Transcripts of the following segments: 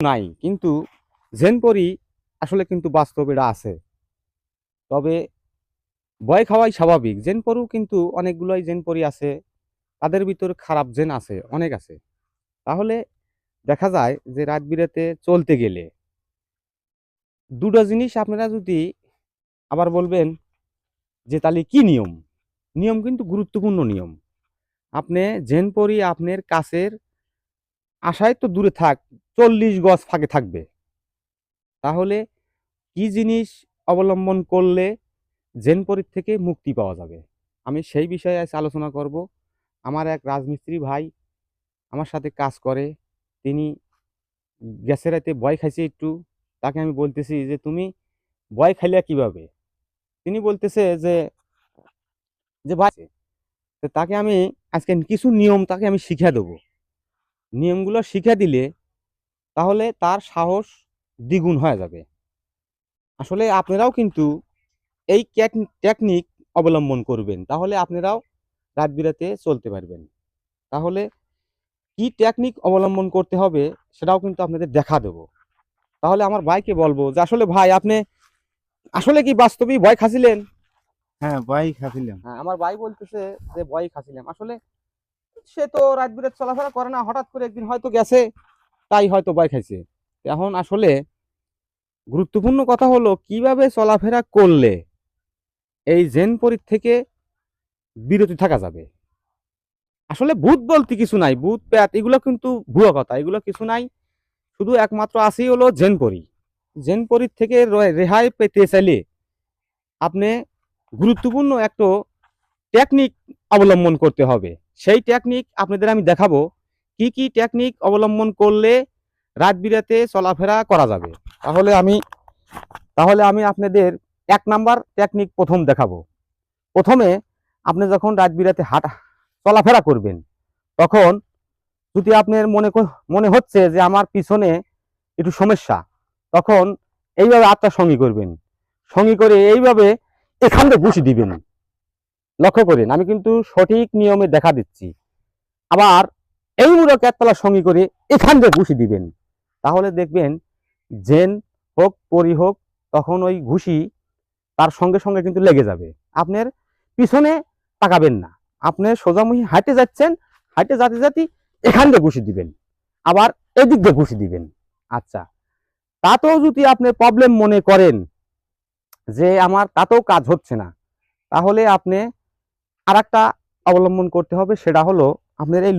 নাই, কিন্তু জেনপরি আসলে কিন্তু বাস্তব এটা আছে। তবে ভয় খাওয়াই স্বাভাবিক। জেনপরও কিন্তু অনেকগুলোই জেনপরি আছে, তাদের ভিতরে খারাপ জেন আছে, অনেক আছে। তাহলে দেখা যায় যে রাত বিরাতে চলতে গেলে দুটো জিনিস আপনারা যদি আবার বলবেন যে তাহলে কি নিয়ম? নিয়ম কিন্তু গুরুত্বপূর্ণ নিয়ম। আপনি জেনপরি আপনার কাছের আশায় তো দূরে থাক, 40 গজ ফাঁকে থাকবে। তাহলে কি জিনিস অবলম্বন করলে জেনপরির থেকে মুক্তি পাওয়া যাবে, আমি সেই বিষয়ে আজ আলোচনা করব। আমার এক রাজমিস্ত্রি ভাই আমার সাথে কাজ করে, তিনি গ্যাসের রাতে ভয় খাইছে একটু। তাকে আমি বলতেছি যে তুমি ভয় খাইলে কিভাবে? তিনি বলতেছে যে যে ভাই, তো তাকে আমি আজকে কিছু নিয়ম তাকে আমি শিখিয়ে দেবো। নিয়মগুলো শিখিয়ে দিলে তাহলে তার সাহস দ্বিগুণ হয়ে যাবে। আসলে আপনারাও কিন্তু এই টেকনিক অবলম্বন করবেন, তাহলে আপনারাও রাত বিরাতে চলতে পারবেন। তাহলে কি টেকনিক অবলম্বন করতে হবে সেটাও কিন্তু আপনাদের দেখা দেব। তাহলে আমার ভাইকে বলবো যে আসলে ভাই আপনি আসলে কি বাস্তবিক ভয় খাচ্ছিলেন? হ্যাঁ, ভয় খাচ্ছিলাম। হ্যাঁ, আমার ভাই বলতেছে যে ভয় খাচ্ছিলাম। আসলে সে তো রাত বিরাত চলাফেরা করে না, হঠাৎ করে একদিন হয়তো গেছে, তাই হয়তো ভয় খাইছে। এখন আসলে গুরুত্বপূর্ণ কথা হলো কিভাবে চলাফেরা করলে এই জেনপরি থেকে বিরত থাকা যাবে। আসলে ভূত বলতে কিছু নাই, ভূত প্যাত এগুলো কিন্তু ভুয়া কথা, এগুলো কিছু নাই। শুধু একমাত্র আছেই হলো জেনপরি। জেনপরির থেকে রেহাই পেতে চাইলে আপনি গুরুত্বপূর্ণ একটা টেকনিক অবলম্বন করতে হবে। সেই টেকনিক আপনাদের আমি দেখাবো, কি কি টেকনিক অবলম্বন করলে রাত বিরাতে চলাফেরা করা যাবে। তাহলে আমি আপনাদের 1 নাম্বার টেকনিক প্রথম দেখাবো। প্রথমে আপনি যখন রাত বিরাতে চলাফেরা করবেন, তখন যদি আপনার মনে হচ্ছে যে আমার পিছনে একটু সমস্যা, তখন এইভাবে হাতটা সঙ্গী করবেন। সঙ্গী করে এইভাবে এখানে ঘুষি দিবেন। লক্ষ্য করেন, আমি কিন্তু সঠিক নিয়মে দেখা দিচ্ছি। আবার এই মূলক একতলা সঙ্গী করে এখান দিয়ে ঘুষি দিবেন। তাহলে দেখবেন জেন হোক পরি হোক, তখন ওই ঘুষি তার সঙ্গে সঙ্গে কিন্তু লেগে যাবে। আপনার পিছনে তাকাবেন না, আপনি সোজামুখী হাঁটে যাচ্ছেন, হাঁটে যাতে যাতে এখান দিয়ে ঘুষি দিবেন, আবার এদিক দিয়ে ঘুষি দিবেন। আচ্ছা, তাতেও যদি আপনি প্রবলেম মনে করেন যে আমার তাতেও কাজ হচ্ছে না, তাহলে আপনি আর একটা অবলম্বন করতে হবে। সেটা হলো আপনার এই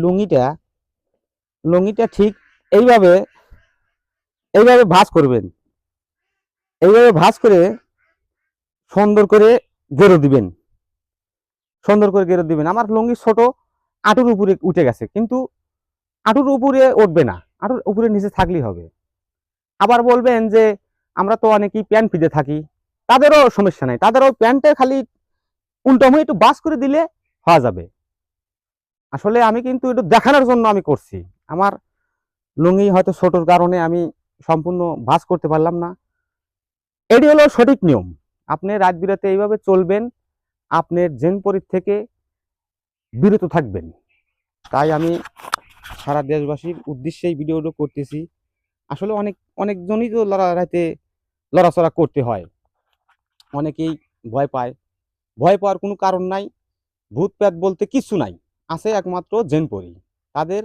লুঙ্গিটা ঠিক এইভাবে এইভাবে ভাঁজ করবেন। এইভাবে ভাঁজ করে সুন্দর করে গেরো দিবেন, সুন্দর করে গেরো দিবেন। আমার লুঙ্গি ছোট, আঁটুর উপরে উঠে গেছে, কিন্তু আঁটুর উপরে উঠবে না, আঁটুর উপরে নিচে থাকলেই হবে। আবার বলবেন যে আমরা তো অনেকেই প্যান্ট পিঁধে থাকি, তাদেরও সমস্যা নাই, তাদেরও প্যান্টে খালি উল্টো হয়ে একটু বাস করে দিলে হওয়া যাবে। আসলে আমি কিন্তু একটু দেখানোর জন্য আমি করছি। আমার লুঙ্গি হয়তো ছোটোর কারণে আমি সম্পূর্ণ ভাঁজ করতে পারলাম না। এটি হলো সঠিক নিয়ম। আপনি রাত বিরাতে এইভাবে চলবেন, আপনার জেনপরির থেকে বিরত থাকবেন। তাই আমি সারা দেশবাসীর উদ্দেশ্যে এই ভিডিওটা করতেছি। আসলে অনেকজনই তো রাতে লড়াচড়া করতে হয়, অনেকেই ভয় পায়। ভয় পাওয়ার কোনো কারণ নাই, ভূত প্রেত বলতে কিছু নাই, আছে একমাত্র জেনপরি। তাদের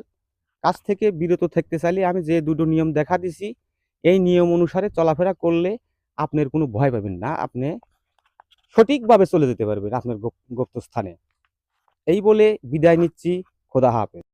কাছ থেকে বিরত থাকতে চাইলে আমি যে দুটো নিয়ম দেখা দিছি, এই নিয়ম অনুসারে চলাফেরা করলে আপনার কোনো ভয় পাবেন না, আপনি সঠিকভাবে চলে যেতে পারবেন আপনার গন্তব্যস্থানে। এই বলে বিদায় নিচ্ছি। খোদা হাফেজ।